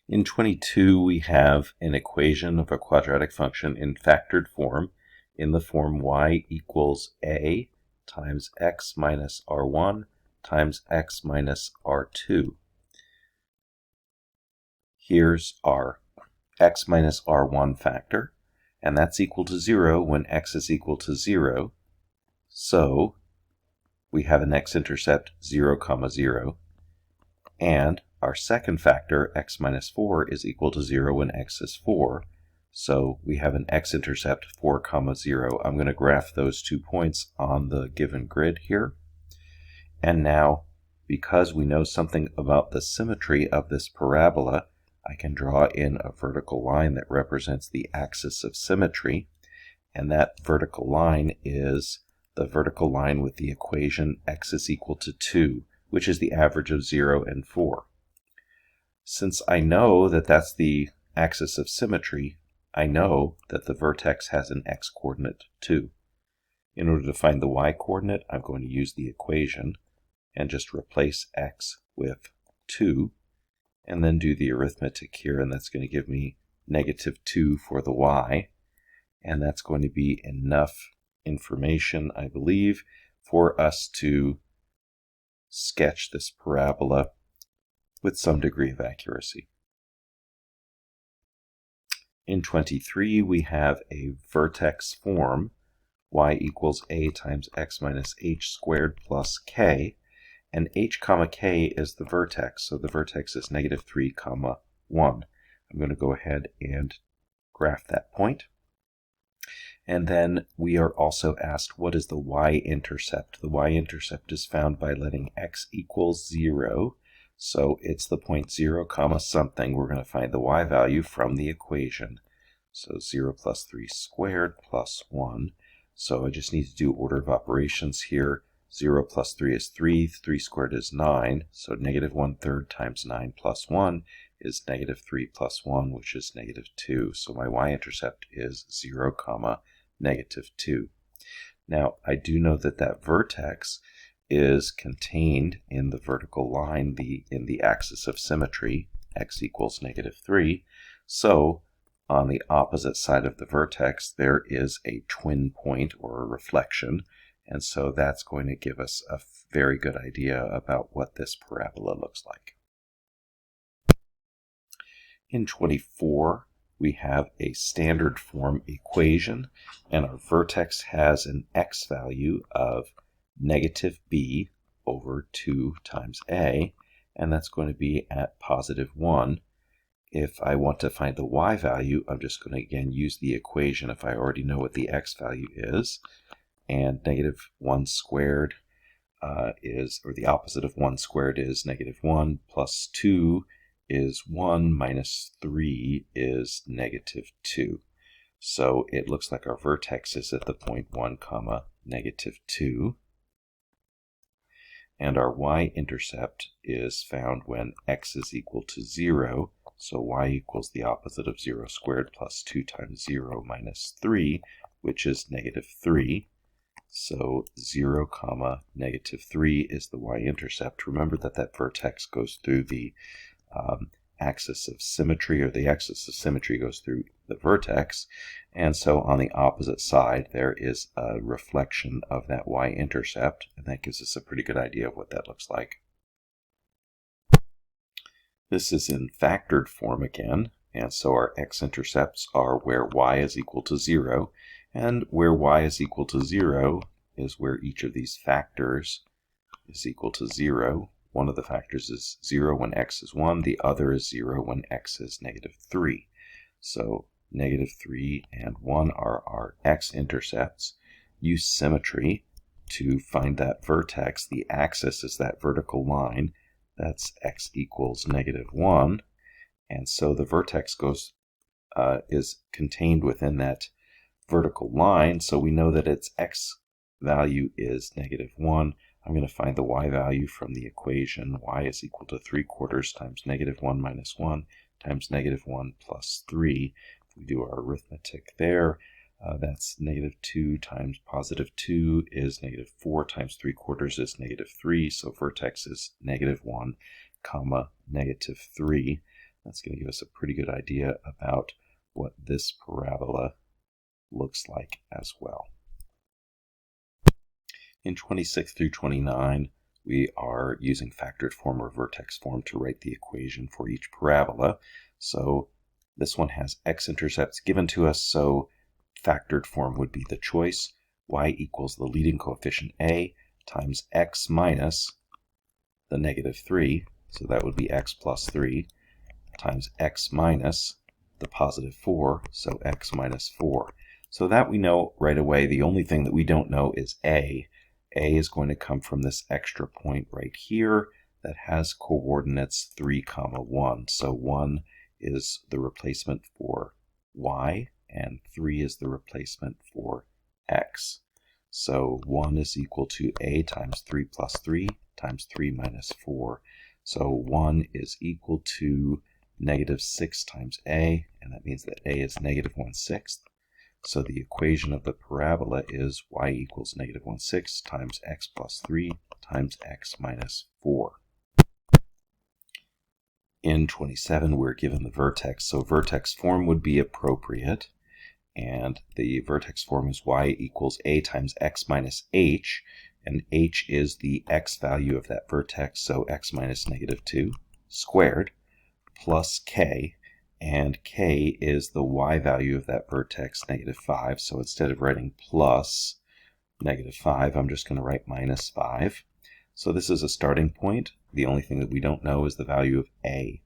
In 22, we have an equation of a quadratic function in factored form in the form y equals a times x minus r1 times x minus r2. Here's our x minus r1 factor, and that's equal to 0 when x is equal to 0. So we have an x-intercept 0, 0. And our second factor, x minus 4, is equal to 0 when x is 4. So we have an x-intercept 4, 0. I'm going to graph those 2 points on the given grid here. And now, because we know something about the symmetry of this parabola, I can draw in a vertical line that represents the axis of symmetry. And that vertical line is the vertical line with the equation x is equal to 2, which is the average of 0 and 4. Since I know that that's the axis of symmetry, I know that the vertex has an x-coordinate 2. In order to find the y-coordinate, I'm going to use the equation and just replace x with 2, and then do the arithmetic here, and that's going to give me -2 for the y, and that's going to be enough information, I believe, for us to sketch this parabola with some degree of accuracy. In 23, we have a vertex form, y equals a times x minus h squared plus k, and h comma k is the vertex, so the vertex is -3, 1. I'm going to go ahead and graph that point. And then we are also asked, what is the y-intercept? The y-intercept is found by letting x equals 0. So it's the point 0, something. We're going to find the y value from the equation. So 0 plus 3 squared plus 1. So I just need to do order of operations here. 0 plus 3 is 3. 3 squared is 9. So -1/3 times 9 plus 1 is -3 plus 1, which is -2. So my y-intercept is 0, -2. Now, I do know that that vertex is contained in the vertical line, in the axis of symmetry, x equals -3. So on the opposite side of the vertex, there is a twin point or a reflection, and so that's going to give us a very good idea about what this parabola looks like. In 24, we have a standard form equation, and our vertex has an x value of -b over 2 times a, and that's going to be at +1. If I want to find the y value, I'm just going to again use the equation if I already know what the x value is, and -1 squared is, or the opposite of 1 squared is -1, plus 2 is 1, minus 3 is -2. So it looks like our vertex is at the point 1, -2. And our y-intercept is found when x is equal to 0. So y equals the opposite of 0 squared plus 2 times 0 minus 3, which is -3. So 0, -3 is the y-intercept. Remember that that vertex goes through the axis of symmetry, or the axis of symmetry goes through the vertex, and so on the opposite side there is a reflection of that y-intercept, and that gives us a pretty good idea of what that looks like. This is in factored form again, and so our x-intercepts are where y is equal to 0, and where y is equal to 0 is where each of these factors is equal to 0. One of the factors is 0 when x is 1, the other is 0 when x is -3. So -3 and 1 are our x-intercepts. Use symmetry to find that vertex. The axis is that vertical line. That's x equals -1. And so the vertex is contained within that vertical line. So we know that its x value is -1. I'm going to find the y value from the equation. Y is equal to 3/4 times -1 minus 1 times -1 plus 3. If we do our arithmetic there, that's -2 times +2 is -4 times 3/4 is -3. So vertex is -1, -3. That's going to give us a pretty good idea about what this parabola looks like as well. In 26 through 29, we are using factored form or vertex form to write the equation for each parabola. So this one has x-intercepts given to us, so factored form would be the choice. Y equals the leading coefficient a times x minus the negative 3, so that would be x plus 3, times x minus the positive 4, so x minus 4. So that we know right away. The only thing that we don't know is a. A is going to come from this extra point right here that has coordinates 3, 1. So 1 is the replacement for y, and 3 is the replacement for x. So 1 is equal to a times 3 plus 3 times 3 minus 4. So 1 is equal to negative 6 times a, and that means that a is negative 1/6. So the equation of the parabola is y equals negative 1/6 times x plus 3 times x minus 4. In 27, we're given the vertex, so vertex form would be appropriate. And the vertex form is y equals a times x minus h, and h is the x value of that vertex, so x minus negative 2 squared, plus k, and k is the y value of that vertex, negative 5. So instead of writing plus negative 5, I'm just going to write minus 5. So this is a starting point. The only thing that we don't know is the value of a.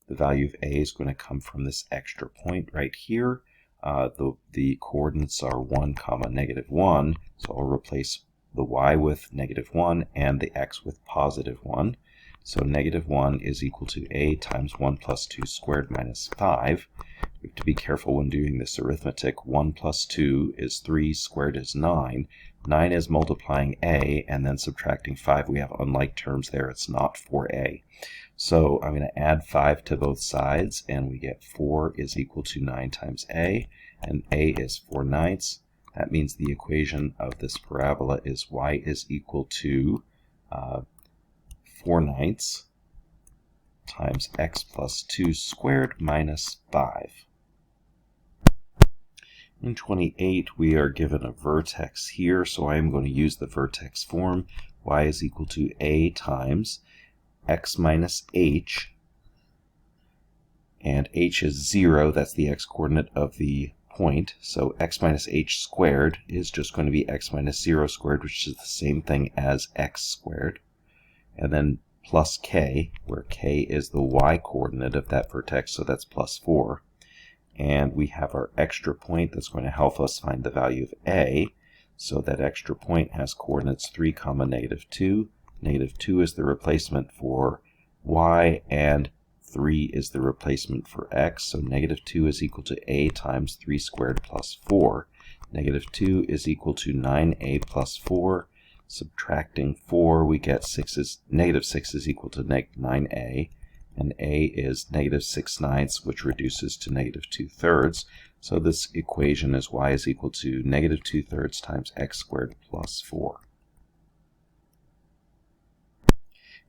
The value of a is going to come from this extra point right here. The coordinates are 1, negative 1, so I'll replace the y with negative 1 and the x with positive 1. So negative 1 is equal to a times 1 plus 2 squared minus 5. We have to be careful when doing this arithmetic. 1 plus 2 is 3, squared is 9. 9 is multiplying a, and then subtracting 5. We have unlike terms there. It's not 4a. So I'm going to add 5 to both sides, and we get 4 is equal to 9 times a, and a is 4/9. That means the equation of this parabola is y is equal to 4/9 times x plus 2 squared minus 5. In 28, we are given a vertex here, so I am going to use the vertex form. Y is equal to a times x minus h, and h is 0. That's the x-coordinate of the point. So x minus h squared is just going to be x minus 0 squared, which is the same thing as x squared. And then plus k, where k is the y-coordinate of that vertex, so that's plus 4. And we have our extra point that's going to help us find the value of a. So that extra point has coordinates 3, negative 2. Negative 2 is the replacement for y, and 3 is the replacement for x. So negative 2 is equal to a times 3 squared plus 4. Negative 2 is equal to 9a plus 4. Subtracting 4, we get negative 6 is equal to negative 9a. And a is negative 6/9, which reduces to negative 2/3. So this equation is y is equal to negative 2/3 times x squared plus 4.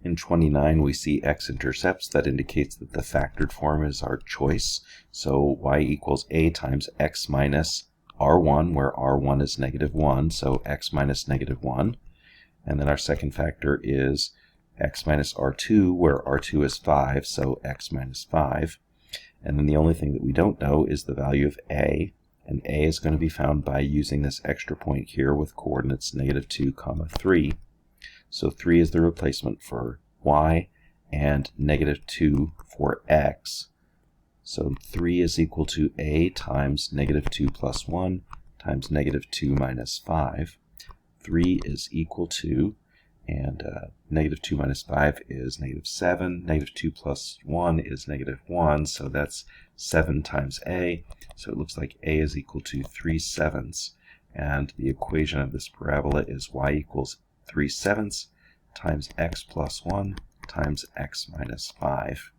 In 29, we see x-intercepts. That indicates that the factored form is our choice. So y equals a times x minus r1, where r1 is negative 1, so x minus negative 1. And then our second factor is x minus r2, where r2 is 5, so x minus 5. And then the only thing that we don't know is the value of a, and a is going to be found by using this extra point here with coordinates negative 2, 3. So 3 is the replacement for y, and negative 2 for x. So 3 is equal to a times negative 2 plus 1 times negative 2 minus 5. 3 is equal to, and negative 2 minus 5 is negative 7. Negative 2 plus 1 is negative 1, so that's 7 times a. So it looks like a is equal to 3/7. And the equation of this parabola is y equals 3/7 times x plus 1 times x minus 5.